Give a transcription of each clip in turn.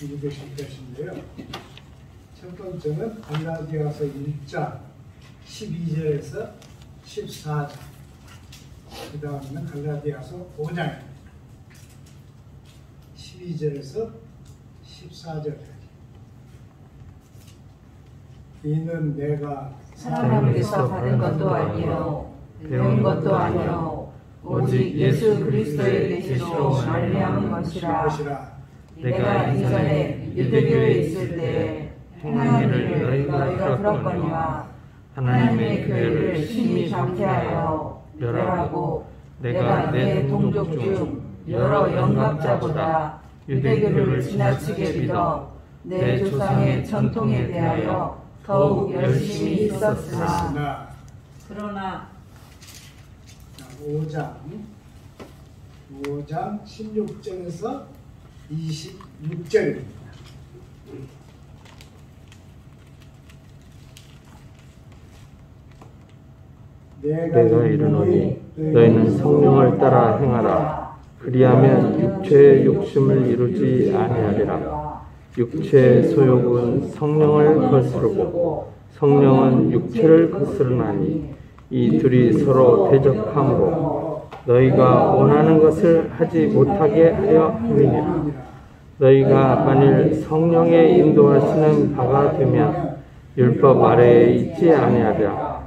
읽으실 것인데요. 첫 번째는 갈라디아서 1장 12절에서 14절, 그 다음에는 갈라디아서 5장 12절에서 14절까지. 이는 내가 사람에게서 받은 것도 아니요 배운 것도 아니요 오직 예수 그리스도의 계시로 말미암은 것이라. 내가 이전에 유대교에 있을 때 행한 일을 너희가 들었거니와 하나님의 교회를 심히 박해하여 멸하고 내가 내 동족 중 여러 영갑자보다 유대교를 지나치게 믿어 내 조상의 전통에 대하여 더욱 열심히 있었으나 그러나 5장 16절에서 26절입니다. 내가 이르노니 너희는 성령을 따라 행하라. 그리하면 육체의 욕심을 이루지 아니하리라. 육체의 소욕은 성령을 거스르고 성령은 육체를 거스르나니 이 둘이 서로 대적하므로 너희가 원하는 것을 하지 못하게 하려 함이니라. 너희가 만일 성령의 인도하시는 바가 되면 율법 아래에 있지 아니하리라.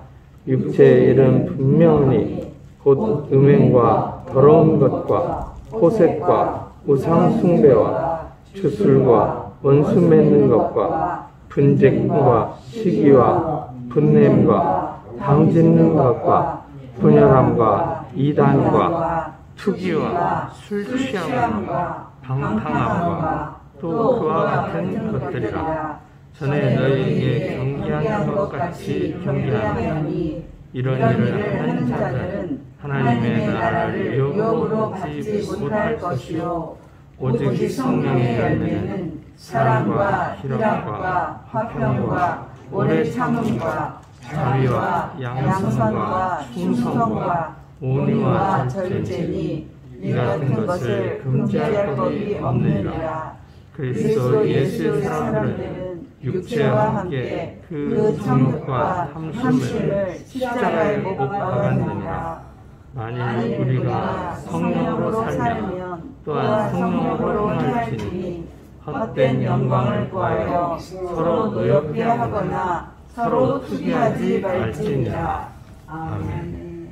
육체의 일은 분명하니 곧 음행과 더러운 것과 호색과 우상 숭배와 추술과 원수 맺는 것과 분쟁과 시기와 분냄과 당짓는 것과 분열함과 이단과 투기와 술 취함과 방탕함과 또 그와 같은 것들이라. 전에 너희에게 경계하는 것 같이 경계하노니 이런 일을 하는 자들은 하나님의 나라를 유혹으로 받지 못할 것이요 오직 성령의 열매는 사랑과 희락과 화평과 오래 참음과 자비와 양선과 충성과 온유와 절제니 이 같은 것을 금지할 법이 없느니라. 그리스도 예수의 사람들은 육체와 함께 그 정욕과 탐심을 십자가에 못 박았느니라. 만일 우리가 성령으로 살면 또한 성령으로 행할지니 헛된 영광을 구하여 서로 노엽게 하거나 서로 투기하지 말지니라. 아멘.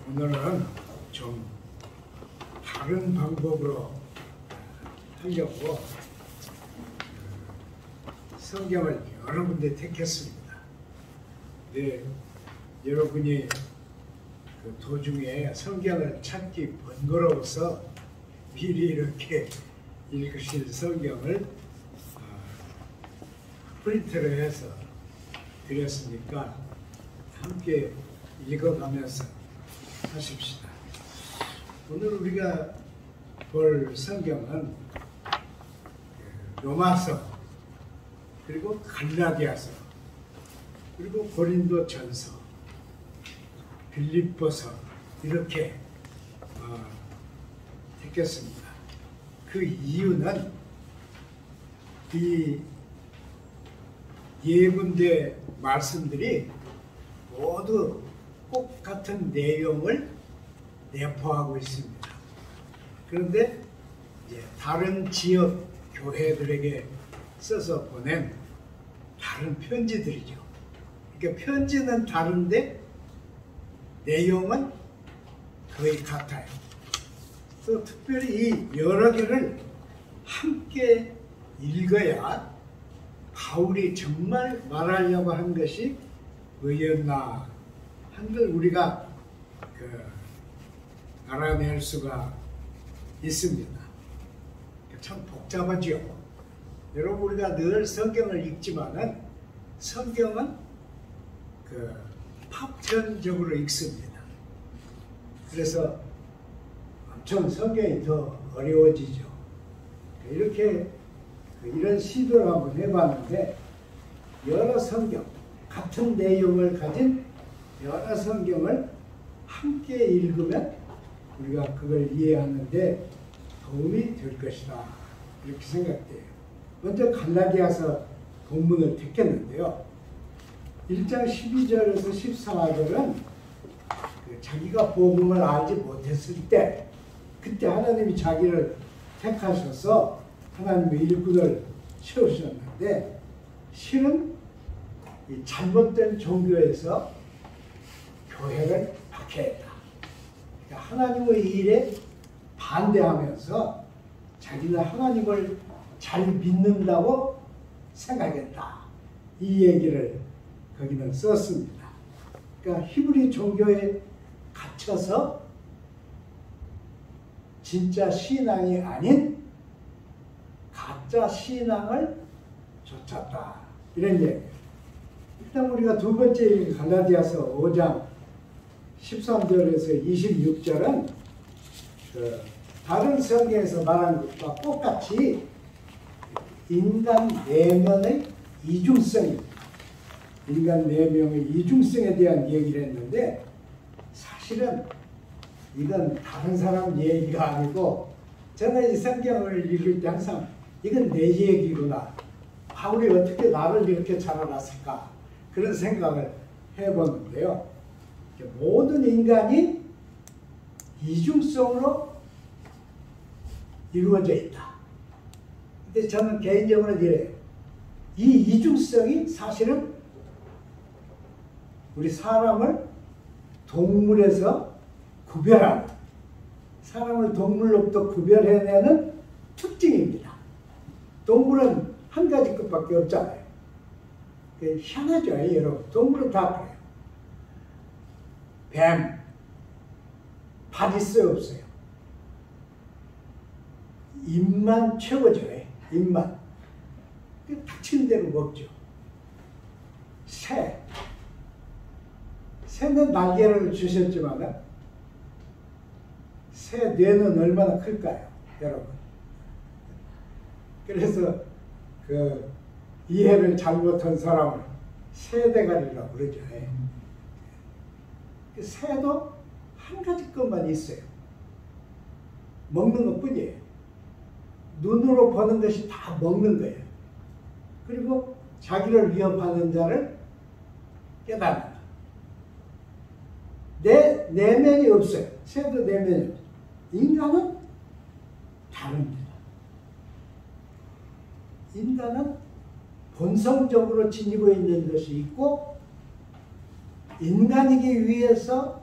오늘은 좀 다른 방법으로 하려고 성경을 여러 군데 택했습니다. 네, 여러분이 그 도중에 성경을 찾기 번거로워서 미리 이렇게 읽으실 성경을 프린트를 해서 드렸으니까 함께 읽어가면서 하십시다. 오늘 우리가 볼 성경은 로마서, 그리고 갈라디아서, 그리고 고린도전서, 빌립보서 이렇게 택했습니다. 그 이유는 이 네 군데 말씀들이 모두 똑같은 내용을 내포하고 있습니다. 그런데 이제 다른 지역 교회들에게 써서 보낸 다른 편지들이죠. 그러니까 편지는 다른데 내용은 거의 같아요. 또 특별히 이 여러 개를 함께 읽어야 바울이 정말 말하려고 한 것이 뭐였나 하는 걸 우리가 알아낼 수가 있습니다. 참 복잡하죠. 여러분, 우리가 늘 성경을 읽지만은 성경은 파편적으로 읽습니다. 그래서 엄청 성경이 더 어려워지죠. 이렇게 이런 시도를 한번 해봤는데 여러 성경, 같은 내용을 가진 여러 성경을 함께 읽으면 우리가 그걸 이해하는데 도움이 될 것이다. 이렇게 생각돼요. 먼저 갈라디아서 본문을 택했는데요. 1장 12절에서 14절은 자기가 복음을 알지 못했을 때 그때 하나님이 자기를 택하셔서 하나님의 일꾼을 세우셨는데 실은 이 잘못된 종교에서 교회를 박해했다. 그러니까 하나님의 일에 반대하면서 자기는 하나님을 잘 믿는다고 생각했다. 이 얘기를 거기는 썼습니다. 그러니까 히브리 종교에 갇혀서 진짜 신앙이 아닌 가짜 신앙을 쫓았다. 이런 얘기예요. 일단 우리가 두 번째 갈라디아서 5장 13절에서 26절은 다른 성경에서 말한 것과 똑같이 인간 내면의 이중성입니다. 인간 내면의 이중성에 대한 얘기를 했는데 사실은 이건 다른 사람 얘기가 아니고 저는 이 성경을 읽을 때 항상 이건 내 얘기구나. 바울이 어떻게 나를 이렇게 잘 알았을까? 그런 생각을 해보는데요. 모든 인간이 이중성으로 이루어져 있다. 근데 저는 개인적으로 이래요. 이 이중성이 사실은 우리 사람을 동물에서 구별하는, 사람을 동물로부터 구별해내는 특징입니다. 동물은 한 가지 것밖에 없잖아요. 희한하죠, 여러분. 동물은 다 그래요. 뱀, 발 있어요, 없어요? 입만 최고죠. 입만. 닥치는 대로 먹죠. 새는 날개를 주셨지만 새 뇌는 얼마나 클까요, 여러분? 그래서 그 이해를 잘못한 사람을 새대가리라고 그러죠. 새도 한 가지 것만 있어요. 먹는 것뿐이에요. 눈으로 보는 것이 다 먹는 거예요. 그리고 자기를 위협하는 자를 깨닫는. 내 내면이 없어요. 새도 내면이 없어요. 인간은 다릅니다. 인간은 본성적으로 지니고 있는 것이 있고 인간이기 위해서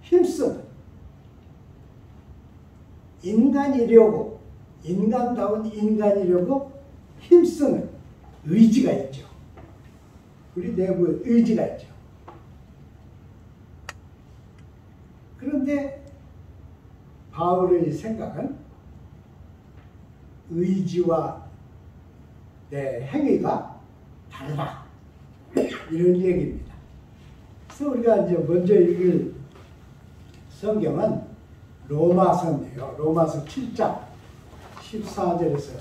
힘쓰는, 인간이려고, 인간다운 인간이려고 힘쓰는 의지가 있죠. 우리 내부에 의지가 있죠. 그런데 바울의 생각은 의지와 내 행위가 다르다. 이런 얘기입니다. 그래서 우리가 이제 먼저 읽을 성경은 로마서인데요. 로마서 7장 14절에서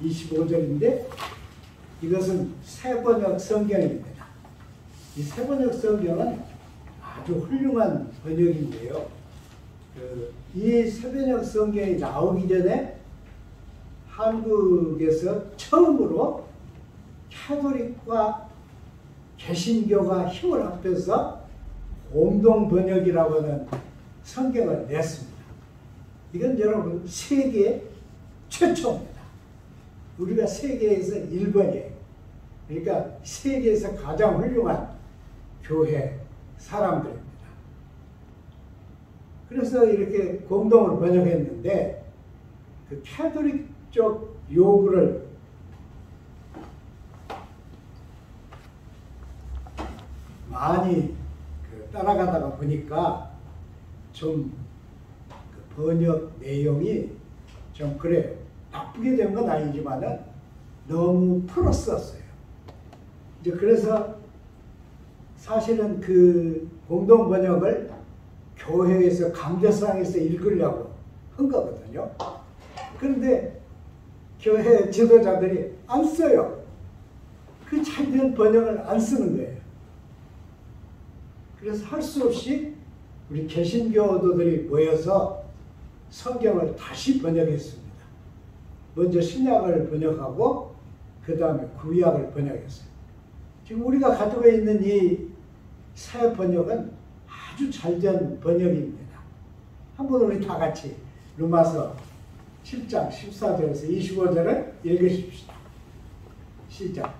25절인데 이것은 새번역 성경입니다. 이 새번역 성경은 아주 훌륭한 번역인데요. 이 새번역 성경이 나오기 전에 한국에서 처음으로 캐톨릭과 개신교가 힘을 합해서 공동 번역이라고 하는 성경을 냈습니다. 이건 여러분 세계 최초입니다. 우리가 세계에서 1번이에요. 그러니까 세계에서 가장 훌륭한 교회 사람들입니다. 그래서 이렇게 공동으로 번역했는데 그 캐톨릭 쪽 요구를 많이 따라가다가 보니까 좀 그 번역 내용이 좀 그래요. 나쁘게 된 건 아니지만은 너무 풀었었어요. 이제 그래서 사실은 그 공동 번역을 교회에서 강제성에서 읽으려고 한 거거든요. 그런데 교회 지도자들이 안 써요. 그 잘된 번역을 안 쓰는 거예요. 그래서 할 수 없이 우리 개신교도들이 모여서 성경을 다시 번역했습니다. 먼저 신약을 번역하고 그 다음에 구약을 번역했어요. 지금 우리가 가지고 있는 이 새 번역은 아주 잘된 번역입니다. 한번 우리 다 같이 로마서 7장 14절에서 25절을 읽으십시다. 시작.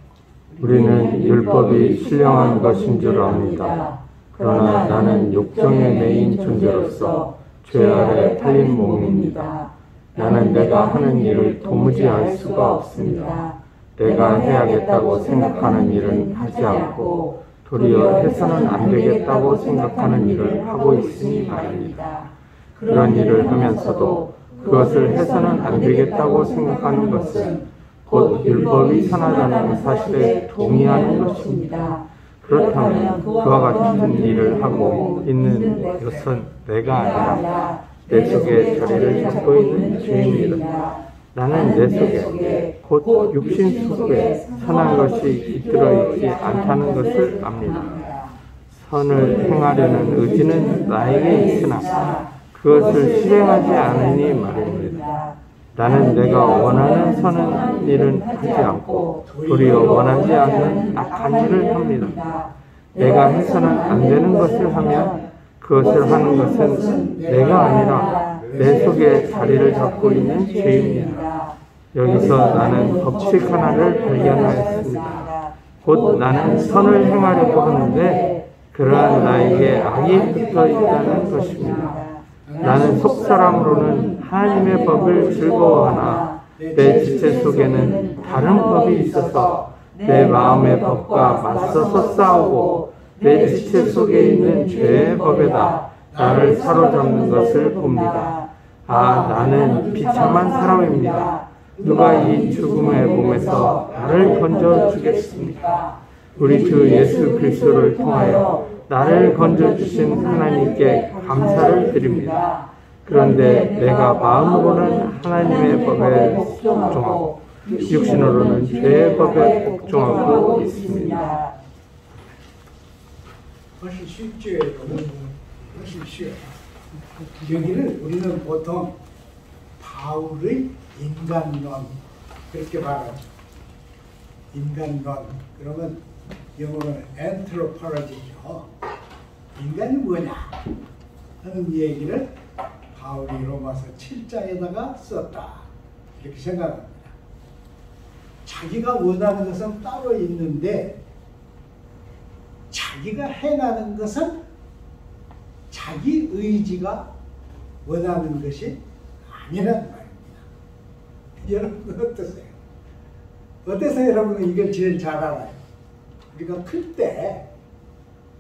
우리는 율법이 신령한 것인 줄 압니다. 그러나 나는 욕정에 매인 존재로서 죄 아래 팔린 몸입니다. 나는 내가 하는 일을 도무지 알 수가 없습니다. 내가 해야겠다고 생각하는 일은 하지 않고 도리어 해서는 안 되겠다고 생각하는 일을 하고 있으니 말입니다. 그런 일을 하면서도 그것을 해서는 안 되겠다고 생각하는 것은 곧 율법이 선하다는 사실에 동의하는 것입니다. 그렇다면 그와 같은 일을 하고 있는 것은 내가 아니라 내 속에 자리를 잡고 있는 죄입니다. 나는 내 속에 곧 육신 속에 선한 것이 깃들어 있지 않다는 것을 압니다. 선을 행하려는 의지는 나에게 있으나 그것을 실행하지 않으니 말입니다. 나는 내가 원하는 선한 일은 하지 않고 도리어 원하지 않는 악한 일을 합니다. 내가 해서는 안 되는 것을 하면 그것을 하는 것은 내가 아니라 내 속에 자리를 잡고 있는 죄입니다. 여기서 나는 법칙 하나를 발견하였습니다. 곧 나는 선을 행하려고 하는데 그러한 나에게 악이 붙어 있다는 것입니다. 나는 속사람으로는 하나님의 법을 즐거워하나 내 지체 속에는 다른 법이 있어서 내 마음의 법과 맞서서 싸우고 내 지체 속에 있는 죄의 법에다 나를 사로잡는 것을 봅니다. 아, 나는 비참한 사람입니다. 누가 이 죽음의 몸에서 나를 건져주겠습니까? 우리 주 예수 그리스도를 통하여 나를 건져주신 하나님께 감사를 드립니다. 그런데 내가 마음으로는 하나님의 법에 복종하고 육신으로는 죄의 법에 복종하고 있습니다. 훨씬 쉽죠, 여러분. 훨씬 쉬워요. 여기를 우리는 보통 바울의 인간론 그렇게 말하죠. 인간론. 그러면 영어로는 anthropology죠. 인간이 뭐냐 하는 얘기를 바울이 로마서 7장에다가 썼다. 이렇게 생각합니다. 자기가 원하는 것은 따로 있는데 자기가 행하는 것은 자기 의지가 원하는 것이 아니라는 말입니다. 여러분 어떠세요? 어때서 여러분은 이걸 제일 잘 알아요? 우리가 클 때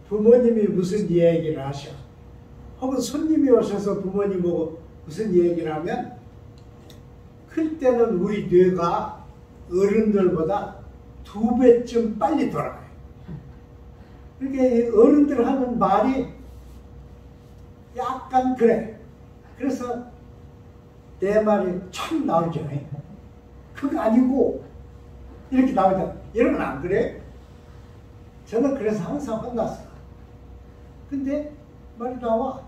부모님이 무슨 얘기를 하셔. 혹은 손님이 오셔서 부모님하고 무슨 얘기를 하면 클 때는 우리 뇌가 어른들보다 2배쯤 빨리 돌아가요. 그러니까 어른들 하는 말이 약간 그래. 그래서 내 말이 참 나오죠. 그거 아니고 이렇게 나오잖아. 여러분 안 그래? 저는 그래서 항상 혼났어요. 근데 말이 나와.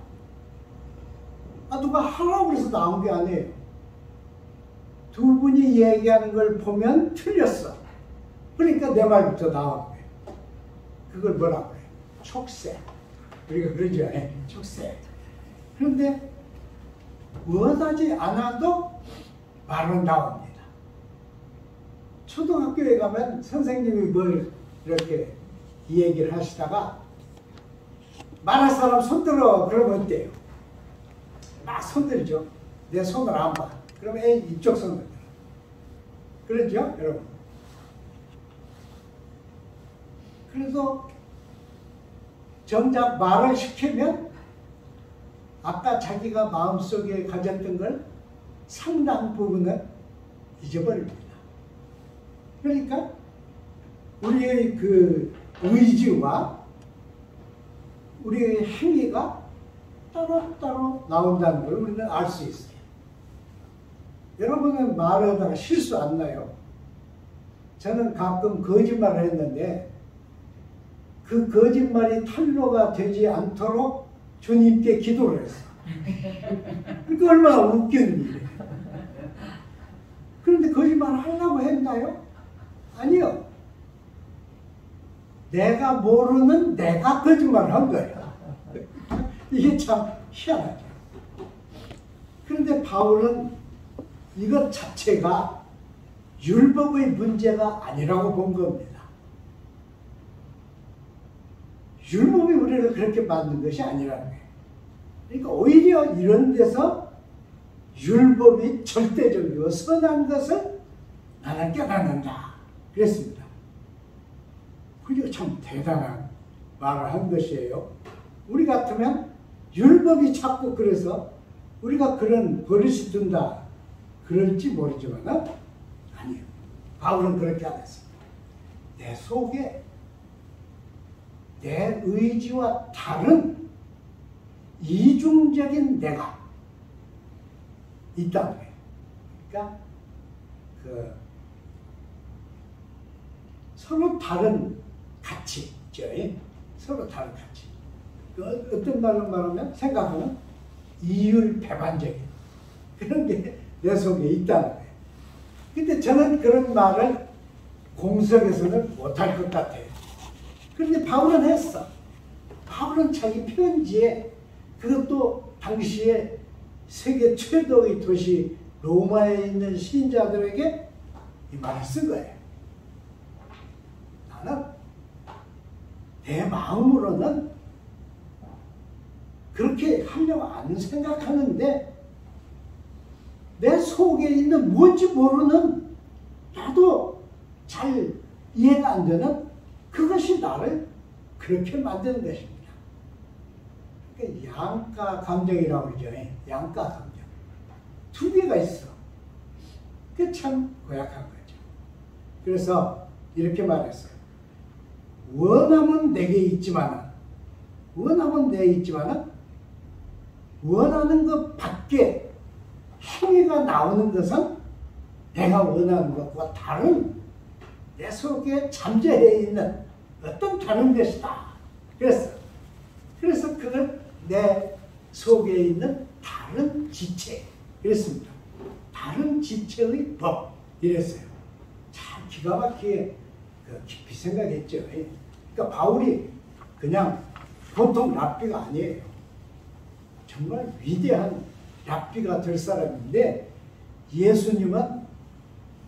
누가 하라고 해서 나온 게 아니에요. 두 분이 얘기하는 걸 보면 틀렸어. 그러니까 내 말부터 나오는 거예요. 그걸 뭐라고 해요? 촉새. 우리가 그러죠. 촉새. 그런데 원하지 않아도 말은 나옵니다. 초등학교에 가면 선생님이 뭘 이렇게 이 얘기를 하시다가 말할 사람 손들어. 그러면 어때요? 막 손들죠. 내 손을 안 봐. 그러면 이쪽 손을 들어. 그러죠, 여러분? 그래서 정작 말을 시키면 아까 자기가 마음속에 가졌던 걸 상당 부분은 잊어버립니다. 그러니까 우리의 그 의지와 우리의 행위가 따로따로 나온다는 걸 우리는 알 수 있어요. 여러분은 말하다가 실수 안 나요? 저는 가끔 거짓말을 했는데 그 거짓말이 탄로가 되지 않도록 주님께 기도를 했어. 그러니까 얼마나 웃겼니. 그런데 거짓말을 하려고 했나요? 아니요. 내가 모르는 내가 거짓말을 한 거예요. 이게 참 희한하죠. 그런데 바울은 이것 자체가 율법의 문제가 아니라고 본 겁니다. 율법이 우리를 그렇게 만든 것이 아니라는 거예요. 그러니까 오히려 이런 데서 율법이 절대적이고 선한 것을 나는 깨닫는다. 그랬습니다. 그게 참 대단한 말을 한 것이에요. 우리 같으면 율법이 자꾸 그래서 우리가 그런 버릇이 든다. 그럴지 모르지만 아니에요. 바울은 그렇게 안 했습니다. 내 속에 내 의지와 다른 이중적인 내가 있다는 거예요. 그러니까 서로 다른 가치 있죠. 서로 다른 가치. 어떤 말로 말하면 생각하면 이율배반적인 그런 게 내 속에 있다는 거예요. 근데 저는 그런 말을 공석에서는 못할 것 같아요. 그런데 바울은 했어. 바울은 자기 편지에 그것도 당시에 세계 최대의 도시 로마에 있는 신자들에게 이 말을 쓴 거예요. 나는 내 마음으로는 그렇게 하려고 안 생각하는데 내 속에 있는 뭔지 모르는 나도 잘 이해가 안 되는 그것이 나를 그렇게 만드는 것입니다. 그러니까 양가 감정이라고 그러죠. 양가 감정. 두 개가 있어. 그게 참 고약한 거죠. 그래서 이렇게 말했어요. 원함은 내게 있지만은 원하는 것 밖에 행위가 나오는 것은 내가 원하는 것과 다른 내 속에 잠재해 있는 어떤 다른 것이다. 그래서 그걸 내 속에 있는 다른 지체 그랬습니다. 다른 지체의 법 이랬어요. 참 기가 막히게 깊이 생각했죠. 그러니까 바울이 그냥 보통 랍비가 아니에요. 정말 위대한 랍비가 될 사람인데 예수님은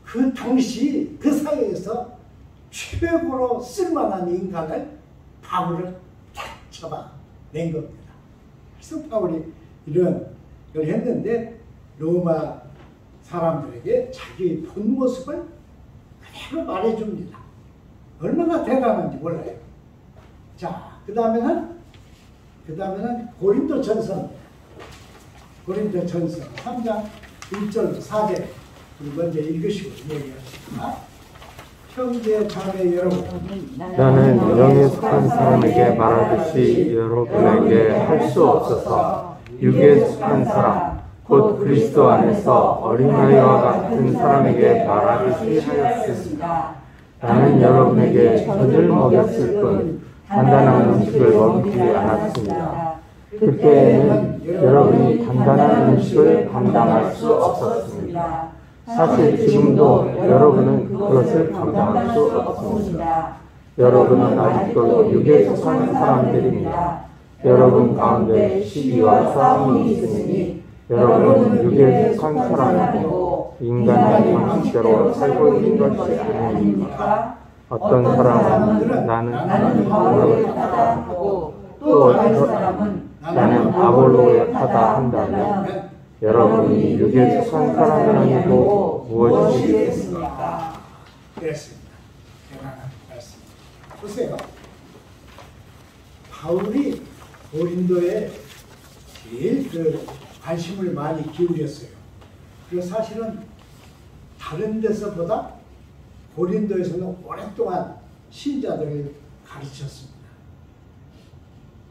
그 당시 그 사회에서 최고로 쓸만한 인간을 바울을 딱 잡아낸 겁니다. 그래서 바울이 이런 걸 했는데 로마 사람들에게 자기의 본 모습을 그대로 말해줍니다. 얼마나 대단한지 몰라요. 자, 그 다음에는 고린도전서 3장 1절 4절 먼저 읽으시고 얘기하십니다. 형제 자매 여러분, 나는 영에 속한 사람에게 말하듯이 여러분에게 할 수 없어서 육에 속한 사람 곧 그리스도 안에서 어린아이와 같은 사람에게 말하듯이 하였습니다. 나는 여러분에게 젖을 먹였을 뿐 단단한 음식을 먹이지 않았습니다. 그때에는 여러분이 단단한 음식을 감당할 수 없었습니다. 사실 지금도 여러분은 그것을 감당할 수 없습니다. 여러분은 아직도 육에 속한 사람들입니다. 여러분 가운데 시기와 싸움이 있으니 여러분은 육에 속한 사람이고 인간의 방식대로 살고 있는 것이 아닙니까? 어떤 사람은 나는 바울을 하다 하고 또 다른 사람은 나는 아볼로에 하다 한다면 여러분이 육에 속한 사람이 아니고 무엇이겠습니까? 그랬습니다. 대단한 말씀. 보세요. 바울이 고린도에 제일 관심을 많이 기울였어요. 그리고 사실은 다른 데서보다 고린도에서는 오랫동안 신자들을 가르쳤습니다.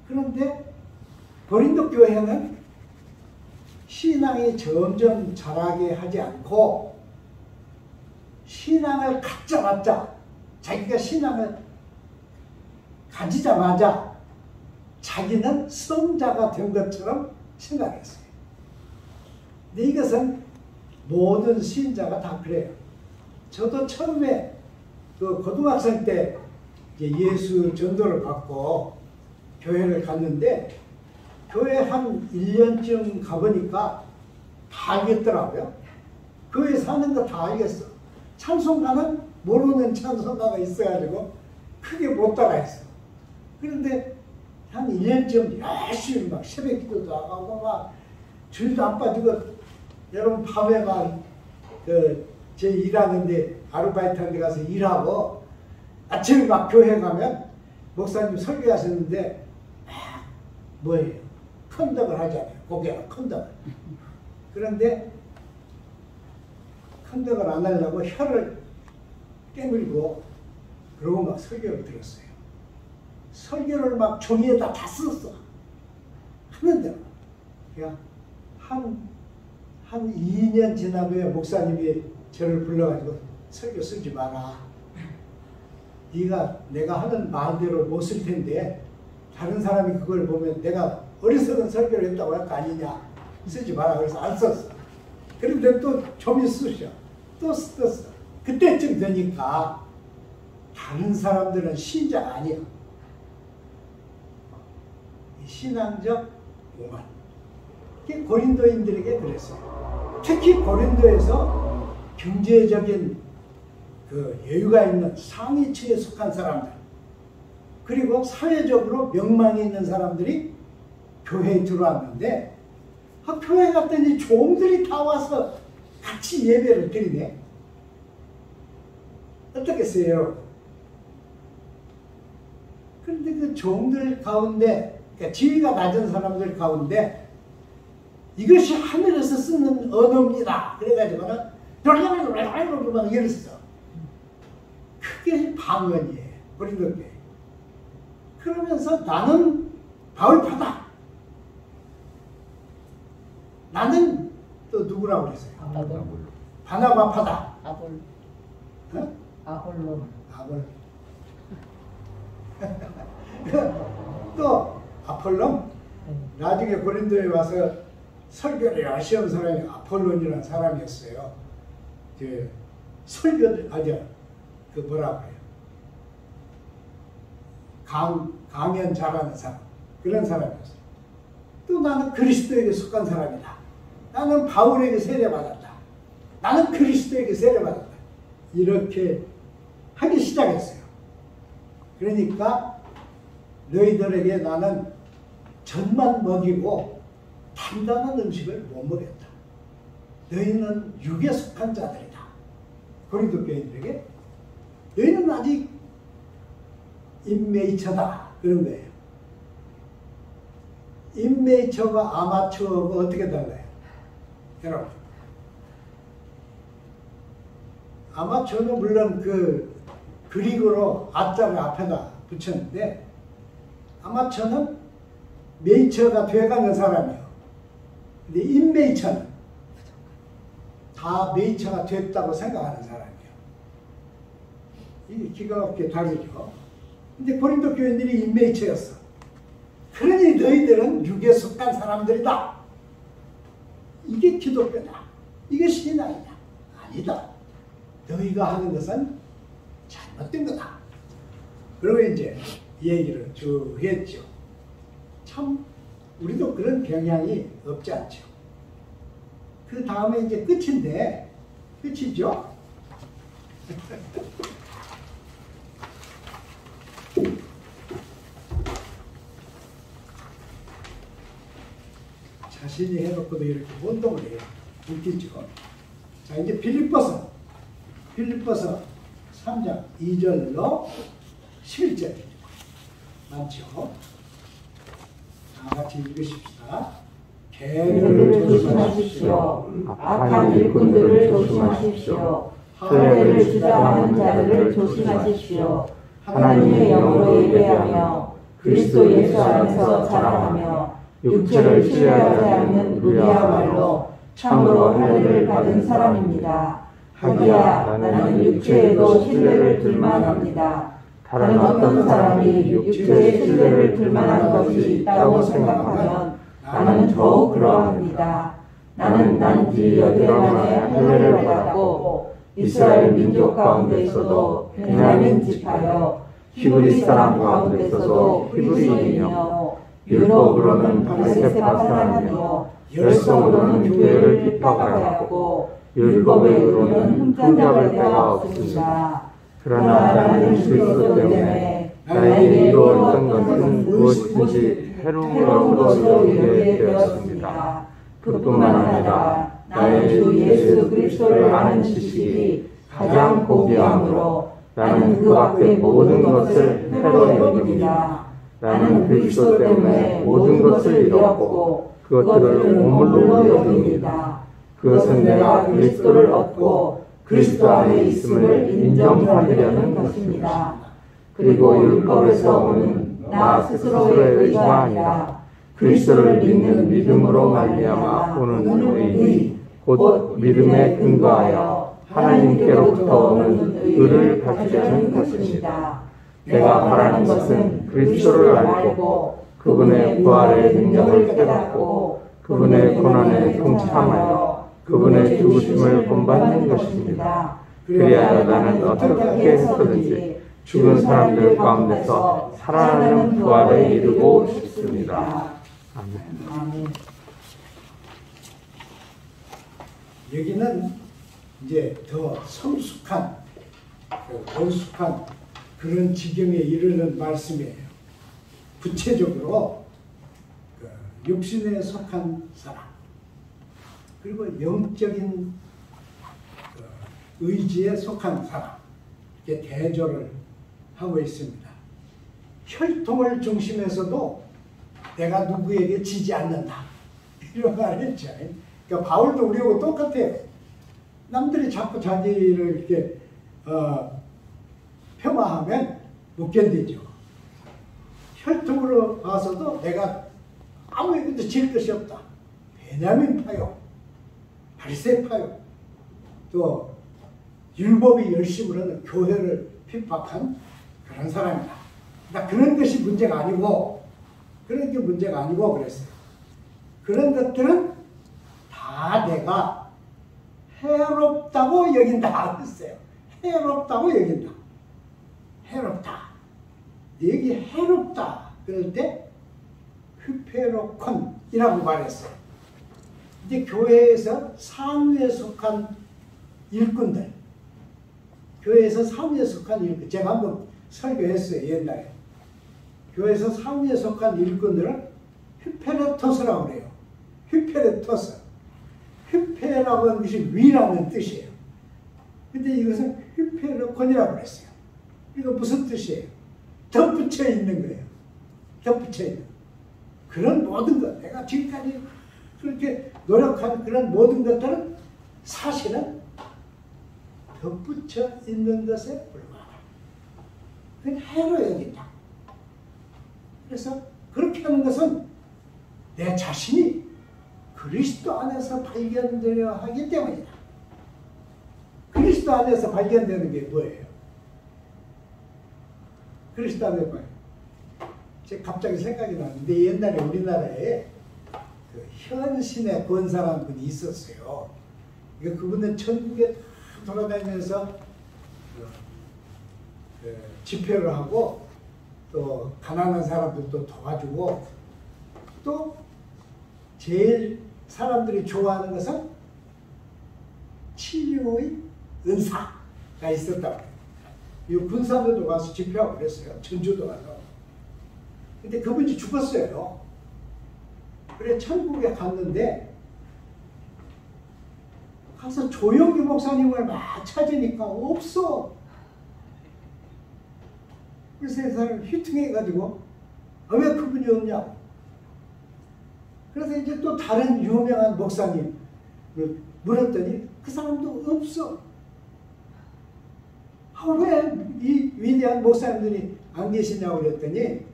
그런데 고린도 교회는 신앙이 점점 자라게 하지 않고 신앙을 갖자마자 자기가 신앙을 가지자마자 자기는 성자가 된 것처럼 생각했어요. 근데 이것은 모든 신자가 다 그래요. 저도 처음에 그 고등학생 때 예수 전도를 받고 교회를 갔는데 교회 한 1년쯤 가보니까 다 알겠더라고요. 교회 사는 거 다 알겠어. 찬송가는 모르는 찬송가가 있어가지고 크게 못 따라했어. 그런데 한 1년쯤 열심히 막 새벽 기도도 나가고 막 줄도 안 빠지고 여러분 밤에 막 제 일하는데 아르바이트 하는 데 가서 일하고 아침에 막 교회 가면 목사님 설교하셨는데 뭐예요? 컨덕을 하잖아요. 고개가 컨덕을. 그런데 컨덕을 안 하려고 혀를 깨물고 그러고 막 설교를 들었어요. 설교를 막 종이에다 다 썼어. 하는데 그냥 한 2년 지난 후에 목사님이 저를 불러가지고 설교 쓰지 마라. 네가 내가 하는 말대로 못 쓸 텐데 다른 사람이 그걸 보면 내가 어리석은 설교를 했다고 할 거 아니냐. 쓰지 마라. 그래서 안 썼어. 그런데 또 좀 쓰셔. 또 썼어. 그때쯤 되니까 다른 사람들은 신자가 아니야. 신앙적 오만. 이게 고린도인들에게 그랬어요. 특히 고린도에서 경제적인 그 여유가 있는 상위층에 속한 사람들, 그리고 사회적으로 명망이 있는 사람들이 교회에 들어왔는데, 교회 갔더니 종들이 다 와서 같이 예배를 드리네. 어떻겠어요? 그런데 그 종들 가운데, 그러니까 지위가 낮은 사람들 가운데 이것이 하늘에서 쓰는 언어입니다. 그래가지고는 막 이랬어. 그게 방언이에요. 고린도 교회. 그러면서 나는 바울파다. 나는 또 누구라고 그랬어요? 바나바파다. 아볼로. 또 아폴론. 나중에 고린도에 와서 설교를 열심히 한 사람이 아폴론이라는 사람이었어요. 설교를 그 뭐라고 해요? 강연 잘하는 사람, 그런 사람이었어요. 또 나는 그리스도에게 속한 사람이다. 나는 바울에게 세례받았다. 나는 그리스도에게 세례받았다. 이렇게 하기 시작했어요. 그러니까 너희들에게 나는 젖만 먹이고 단단한 음식을 못 먹였다. 너희는 육에 속한 자들이다. 고린도 교인들에게 너희는 아직 인메이처다. 그런 거예요. 인메이처가 아마추어가 어떻게 달라요? 여러분, 아마추어는 물론 그 그릭어로 아자를 앞에다 붙였는데, 아마추어는 메이처가 돼가는 사람이에요. 근데 인메이처는 다 메이처가 됐다고 생각하는 사람이에요. 이게 기가 막히게 다르죠. 근데 고린도 교인들이 인메이처였어. 그러니 너희들은 육에 속한 사람들이다. 이게 기독교다. 이게 신앙이다. 아니다. 너희가 하는 것은 잘못된 거다. 그리고 이제 얘기를 쭉 했죠. 참 우리도 그런 경향이 없지 않죠. 그 다음에 이제 끝인데, 끝이죠? 자신이 해놓고도 이렇게 혼동을 해요. 웃기죠? 자, 이제 빌립보서 3장 2절로 11절. 맞죠? 다 같이 읽으십시다. 계류를 조심하십시오. 악한 일꾼들을 조심하십시오. 할례를 주장하는 자들을 조심하십시오. 하나님의 영으로 예배하며 그리스도 예수 안에서 자라나며 육체를 신뢰하지 않는 우리야말로 참으로 할례를 받은 사람입니다. 하기야 나는 육체에도 신뢰를 둘만 합니다. 다른 어떤 사람이 육체의 신뢰를 둘만한 것이 있다고 생각하면 나는 더욱 그러합니다. 나는 단지 여드레만의 할례를 받았고 이스라엘 민족 가운데서도 베냐민 지파여 히브리 사람 가운데서도 히브리인이며 율법으로는 바리새파 사람이며 열성으로는 교회를 핍박하였고 율법의 의로는 흠잡을 데가 없습니다. 그러나 나는 그리스도 때문에 나에게 이루어졌던 것은 무엇이든지 해로운 것으로 여기게 되었습니다. 그뿐만 아니라 나의 주 예수 그리스도를 아는 지식이 가장 고귀함으로 나는 그 밖의 모든 것을 해로 여깁니다. 나는 그리스도 때문에 모든 것을 잃었고 그것들을 오물로 여깁니다. 그것은 내가 그리스도를 얻고 그리스도 안에 있음을 인정받으려는 것입니다. 그리고 율법에서 오는 나 스스로의 의가 아니라 그리스도를 믿는 믿음으로 말미암아 오는 의, 곧 믿음에 근거하여 하나님께로부터 오는 의를 가지려는 것입니다. 내가 바라는 것은 그리스도를 알고 그분의 부활의 능력을 깨닫고 그분의 고난에 동참하여 그분의 죽으심을 본받는 것입니다. 그리하여 나는 어떻게 해서든지 죽은 사람들 가운데서 살아나는 부활에 이르고 싶습니다. 아멘. 여기는 이제 더 성숙한, 원숙한 그런 지경에 이르는 말씀이에요. 구체적으로 육신에 속한 사람, 그리고 영적인 의지에 속한 사람, 이렇게 대조를 하고 있습니다. 혈통을 중심에서도 내가 누구에게 지지 않는다, 이런 말을 했죠. 그러니까 바울도 우리하고 똑같아요. 남들이 자꾸 자기를 이렇게 폄하하면 못 견디죠. 혈통으로 봐서도 내가 아무에게도 질 것이 없다. 베냐민파요, 바리새파요, 또 율법이 열심으로는 교회를 핍박한 그런 사람이다. 그러니까 그런 것이 문제가 아니고, 그런 게 문제가 아니고 그랬어요. 그런 것들은 다 내가 해롭다고 여긴다 그랬어요. 해롭다고 여긴다. 해롭다. 여기 해롭다 그럴 때 hyperokkon이라고 말했어요. 이제 교회에서 상위에 속한 일꾼들, 교회에서 상위에 속한 일꾼, 제가 한번 설교했어요 옛날에. 교회에서 상위에 속한 일꾼들은 hyperetos라고 그래요. hyperetos. hype라고 하는 것이 위라는 뜻이에요. 근데 이것은 hyperokkon이라고 그랬어요. 이거 무슨 뜻이에요? 덧붙여 있는 거예요. 덧붙여 있는. 그런 모든 것, 내가 지금까지 그렇게 노력한 그런 모든 것들은 사실은 덧붙여 있는 것에 불과하다. 그건 해로 여긴다. 그래서 그렇게 하는 것은 내 자신이 그리스도 안에서 발견되려 하기 때문이다. 그리스도 안에서 발견되는 게 뭐예요? 그리스도 안에 뭐예요? 제가 갑자기 생각이 나는데 옛날에 우리나라에 그 현신의 권사라는 분이 있었어요. 그분은 전국에 돌아다니면서 집회를 하고 또 가난한 사람들도 도와주고 또 제일 사람들이 좋아하는 것은 치료의 은사가 있었다고. 이 군사들도 와서 집회하고 그랬어요. 전주도 가서. 근데 그분이 죽었어요. 그래 천국에 갔는데 가서 조영기 목사님을 막 찾으니까 없어. 그래서 이 사람을 휘퉁해가지고 왜 그분이 없냐고. 그래서 이제 또 다른 유명한 목사님 물었더니 그 사람도 없어. 왜 이 위대한 목사님들이 안 계시냐고 그랬더니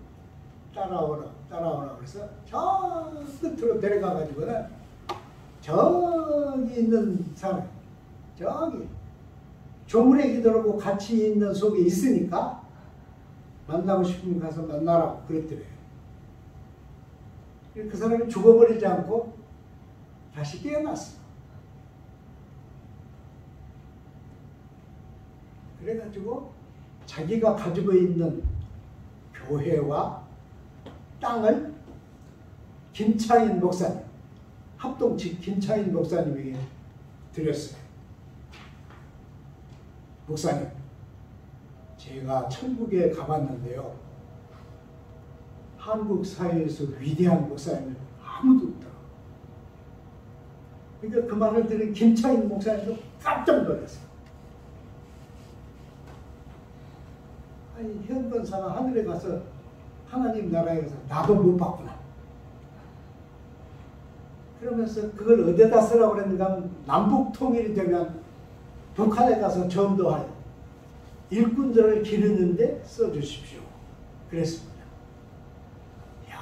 따라오라 그래서 저 끝으로 데려가가지고는 저기 있는 사람, 저기 조문의 기도라고 같이 있는 속에 있으니까 만나고 싶으면 가서 만나라고 그랬더래요. 그 사람이 죽어버리지 않고 다시 깨어났어. 그래가지고 자기가 가지고 있는 교회와 땅을 김창인 목사님, 합동측 김창인 목사님에게 드렸어요. 목사님, 제가 천국에 가봤는데요. 한국 사회에서 위대한 목사님은 아무도 없더라고요. 그러니까 그 말을 들은 김창인 목사님도 깜짝 놀랐어요. 아니, 현권사가 하늘에 가서 하나님 나라에 가서 나도 못 봤구나. 그러면서 그걸 어디다 쓰라고 그랬는가 하면 남북 통일이 되면 북한에 가서 전도할 일꾼들을 기르는데 써주십시오. 그랬습니다. 이야.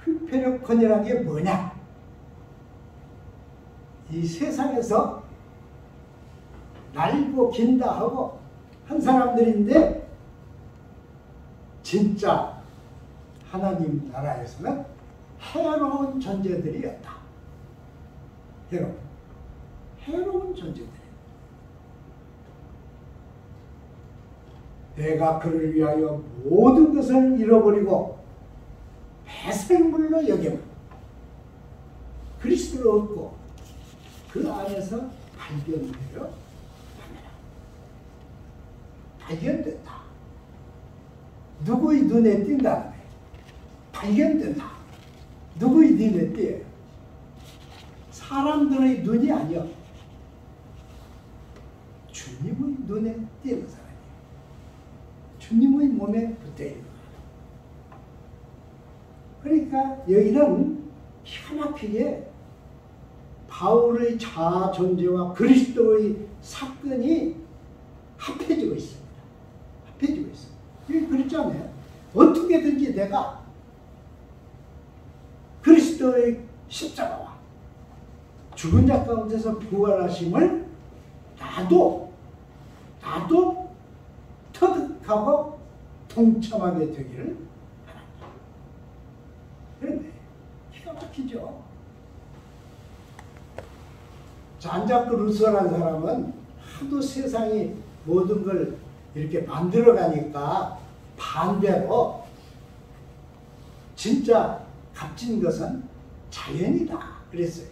휘폐력헌이라는 게 뭐냐? 이 세상에서 날고 긴다 하고 한 사람들인데 진짜 하나님 나라에서는 해로운 존재들이었다. 해로운 존재들. 내가 그를 위하여 모든 것을 잃어버리고 배설물로 여기면 그리스도를 얻고 그 안에서 발견되어 발견된다. 누구의 눈에 띈다는 거예요. 발견된다. 누구의 눈에 띄어요? 사람들의 눈이 아니요. 주님의 눈에 띄는 사람이에요. 주님의 몸에 붙어있는 거예요. 그러니까 여기는 기가 막히게 바울의 자아 존재와 그리스도의 사건이 합해지고 있습니다. 합해지고 있어요. 여기 그랬잖아요. 어떻게든지 내가 그리스도의 십자가와 죽은 자 가운데서 부활하심을 나도 터득하고 동참하게 되기를 바랍니다. 그런데 기가 막히죠. 잔자크 루소라는 사람은 하도 세상이 모든 걸 이렇게 만들어가니까 반대로 진짜 값진 것은 자연이다 그랬어요.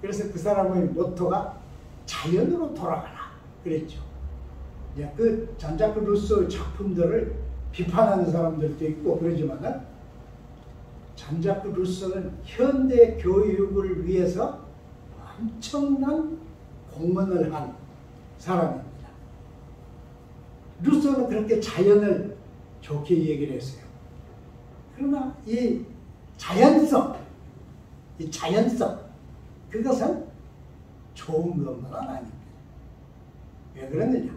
그래서 그 사람의 모토가 자연으로 돌아가라 그랬죠. 그 잔자크 루소의 작품들을 비판하는 사람들도 있고 그러지만은 잔자크 루소는 현대 교육을 위해서 엄청난 공헌을 한 사람입니다. 루소는 그렇게 자연을 좋게 얘기를 했어요. 그러나 이 자연성, 그것은 좋은 것만은 아닙니다. 왜 그러느냐?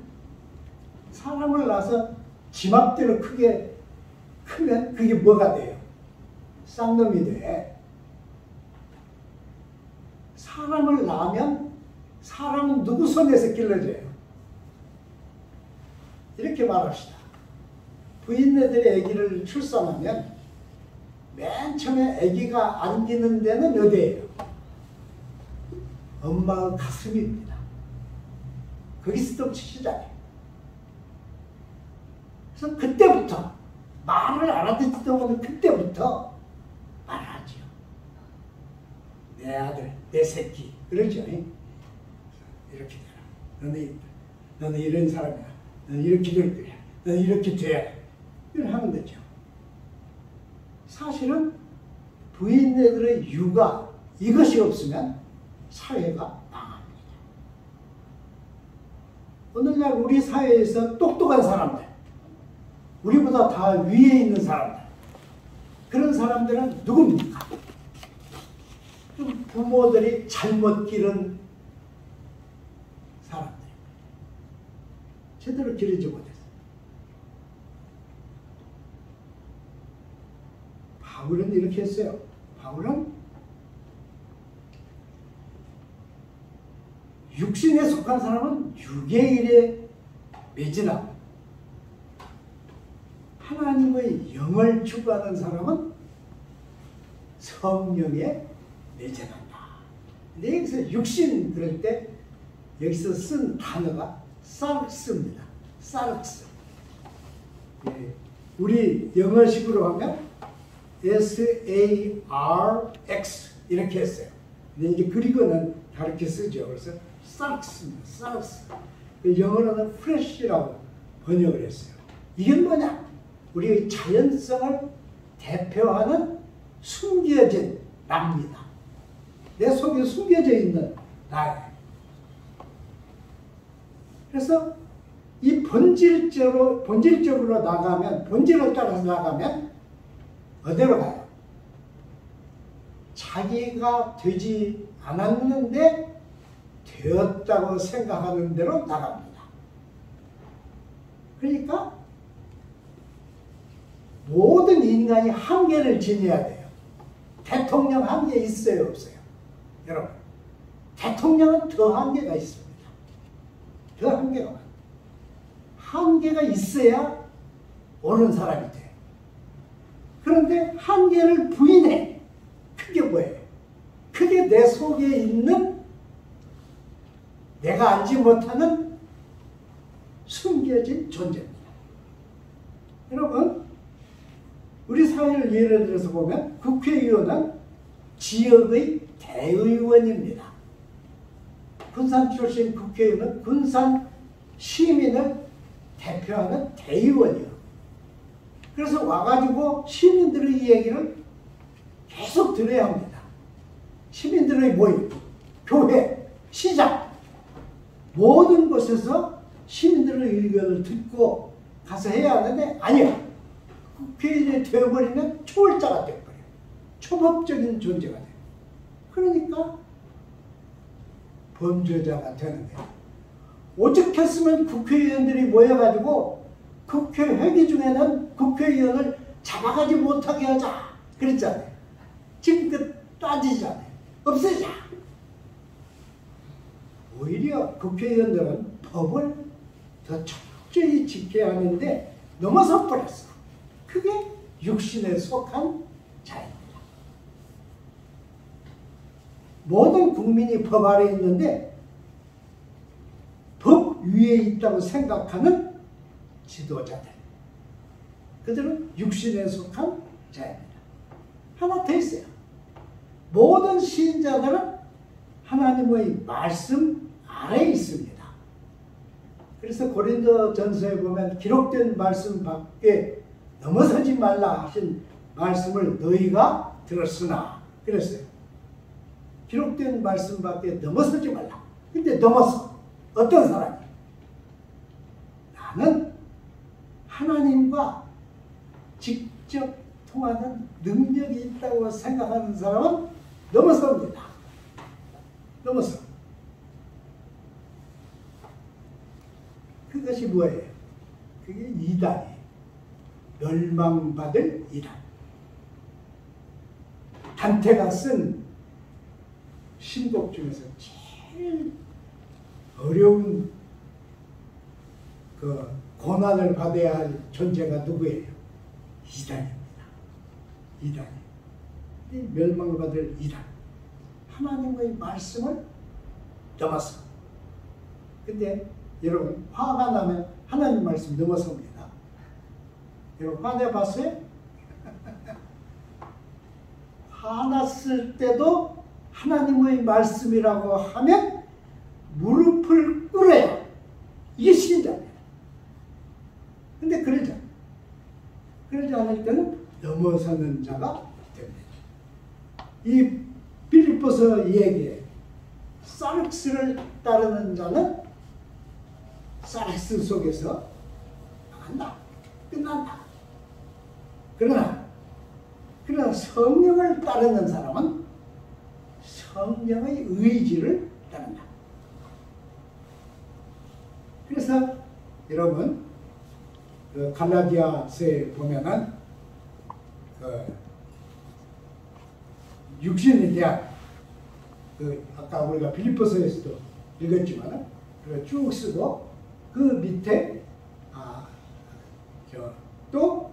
사람을 낳아서 지 맘대로 크면 그게 뭐가 돼요? 쌍놈이 돼. 사람을 낳으면 사람은 누구 손에서 길러져요? 이렇게 말합시다. 부인네들이 아기를 출산하면 맨 처음에 아기가 안기는 데는 어디예요? 엄마의 가슴입니다. 거기서부터 시작해요. 그래서 그때부터 말을 알아듣지도 못하는 그때부터 말하죠. 내 아들, 내 새끼 그러죠. 이렇게 되라. 너는 이런 사람이야. 너는 이렇게 될 거야. 너는 이렇게 돼야 돼. 이걸 하면 되죠. 사실은 부인네들의 육아 이것이 없으면 사회가 망합니다. 오늘날 우리 사회에서 똑똑한 사람들, 우리보다 다 위에 있는 사람들, 그런 사람들은 누굽니까? 부모들이 잘못 기른 사람들, 제대로 기르지 못했어요. 바울은 이렇게 했어요. 바울은 육신에 속한 사람은 육의 일에 매진하고 하나님의 영을 추구하는 사람은 성령에 매진한다. 근데 여기서 육신 그럴 때 여기서 쓴 단어가 사르스입니다. 사르스. 예, 우리 영어식으로 하면 S-A-R-X 이렇게 했어요. 근데 이제 그리고는 다르게 쓰죠. 그래서 사르스입니다. 사르스. 영어로는 프레쉬라고 번역을 했어요. 이게 뭐냐? 우리의 자연성을 대표하는 숨겨진 나입니다. 내 속에 숨겨져 있는 나예요. 그래서 이 본질적으로 나가면, 본질을 따라서 나가면 어디로 가요? 자기가 되지 않았는데 되었다고 생각하는 대로 나갑니다. 그러니까 모든 인간이 한계를 지녀야 돼요. 대통령 한계 있어요, 없어요? 여러분, 대통령은 더 한계가 있습니다. 더 한계가 많아요. 한계가 있어야 옳은 사람이 돼. 그런데 한계를 부인해. 그게 뭐예요? 그게 내 속에 있는 내가 알지 못하는 숨겨진 존재입니다. 여러분, 우리 사회를 예를 들어서 보면 국회의원은 지역의 대의원입니다. 군산 출신 국회의원은 군산 시민을 대표하는 대의원이요. 그래서 와가지고 시민들의 얘기를 계속 들어야 합니다. 시민들의 모임, 교회, 시장 모든 곳에서 시민들의 의견을 듣고 가서 해야 하는데 아니야. 국회의원이 되어버리면 초월자가 되어버려요. 초법적인 존재가 돼요. 그러니까 범죄자가 되는 거예요. 오죽했으면 국회의원들이 모여가지고 국회 회기 중에는 국회의원을 잡아가지 못하게 하자 그랬잖아요. 지금 따지잖아요. 없애자. 오히려 국회의원들은 법을 더 철저히 지켜야 하는데 넘어서 버렸어. 그게 육신에 속한 자입니다. 모든 국민이 법 아래 있는데 법 위에 있다고 생각하는 지도자들. 그들은 육신에 속한 자입니다. 하나 더 있어요. 모든 신자들은 하나님의 말씀 아래에 있습니다. 그래서 고린도전서에 보면 기록된 말씀 밖에 넘어서지 말라 하신 말씀을 너희가 들었으나 그랬어요. 기록된 말씀 밖에 넘어서지 말라. 근데 넘어서 어떤 사람이? 나는 하나님과 직접 통하는 능력이 있다고 생각하는 사람은 넘어섭니다. 넘어서. 그것이 뭐예요? 그게 이단이에요. 멸망받을 이단. 단테가 쓴 신곡 중에서 제일 어려운 그 고난을 받아야 할 존재가 누구예요? 이단입니다. 이단. 이 멸망을 받을 이단. 하나님의 말씀을 넘어서. 근데 여러분 화가 나면 하나님 말씀 넘어섭니다. 여러분 화내봤어요? 화났을 때도 하나님의 말씀이라고 하면 무릎을 꿇어요. 이게 신자입니다. 근데 그러지 않을 때는 넘어서는 자가 됩니다. 이 빌립보서 얘기에 사르스를 따르는 자는 사르스 속에서 나간다. 끝난다. 그러나 성령을 따르는 사람은 성령의 의지를 따른다. 그래서 여러분 그 갈라디아서에 보면은 그 육신에 대한 그 아까 우리가 빌립보서에서도 읽었지만은 쭉 쓰고 그 밑에 또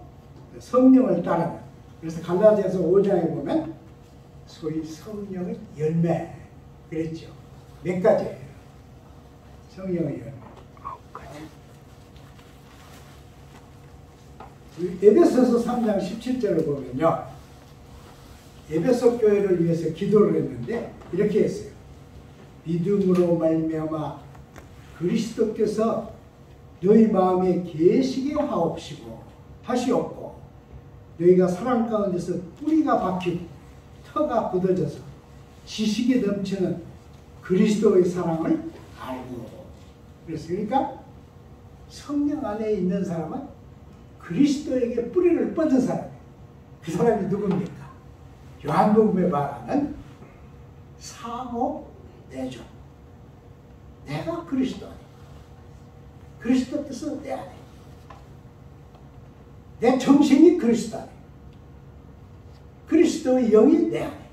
성령을 따르는, 그래서 갈라디아서 5장에 보면 소위 성령의 열매 그랬죠. 몇 가지예요. 성령의 열매. 에베소서 3장 17절을 보면요, 에베소 교회를 위해서 기도를 했는데 이렇게 했어요. 믿음으로 말미암아 그리스도께서 너희 마음에 계시게 하시옵고 너희가 사랑 가운데서 뿌리가 박히고 터가 굳어져서 지식이 넘치는 그리스도의 사랑을 알고. 그러니까 성령 안에 있는 사람은 그리스도에게 뿌리를 뻗은 사람이에요. 그 사람이 누굽니까? 요한복음에 말하는 상호 내조. 내가 그리스도 안에, 그리스도 뜻은 내 안에, 내 정신이 그리스도 안에, 그리스도의 영이 내 안에,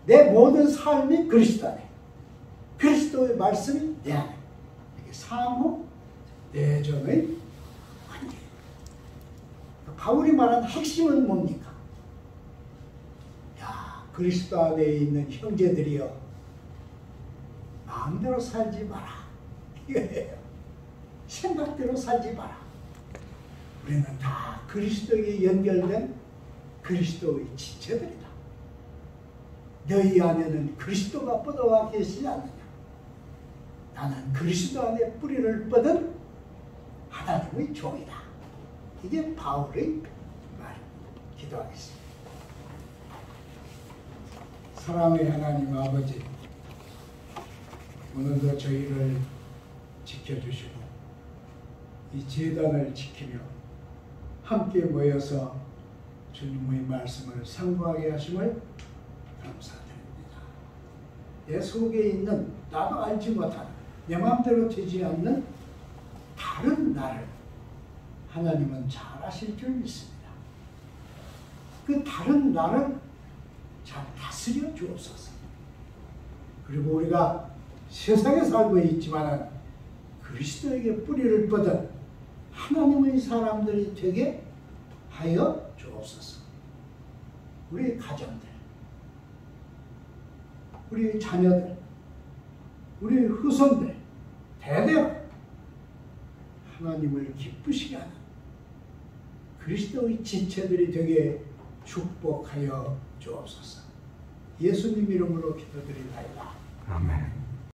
내 모든 삶이 그리스도 안에, 그리스도의 말씀이 내 안에. 이게 상호 내전의 관계. 바울이 말한 핵심은 뭡니까? 야, 그리스도 안에 있는 형제들이여, 마음대로 살지 마라. 이거예요. 생각대로 살지 마라. 우리는 다 그리스도에 연결된 그리스도의 지체들이다. 너희 안에는 그리스도가 뻗어와 계시지 않느냐. 나는 그리스도 안에 뿌리를 뻗은 하나님의 종이다. 이게 바울의 말입니다. 기도하겠습니다. 사랑의 하나님 아버지, 오늘도 저희를 지켜주시고 이 제단을 지키며 함께 모여서 주님의 말씀을 상고하게 하심을 감사드립니다. 내 속에 있는 나도 알지 못하는, 내 마음대로 되지 않는 다른 나를 하나님은 잘 아실 줄 믿습니다. 그 다른 나를 잘 다스려 주옵소서. 그리고 우리가 세상에 살고 있지만 그리스도에게 뿌리를 뻗은 하나님의 사람들이 되게 하여 주옵소서. 우리 가정들, 우리 자녀들, 우리 후손들 대대로 하나님을 기쁘시게 하는 그리스도의 지체들이 되게 축복하여 주옵소서. 예수님 이름으로 기도드리나이다. 아멘.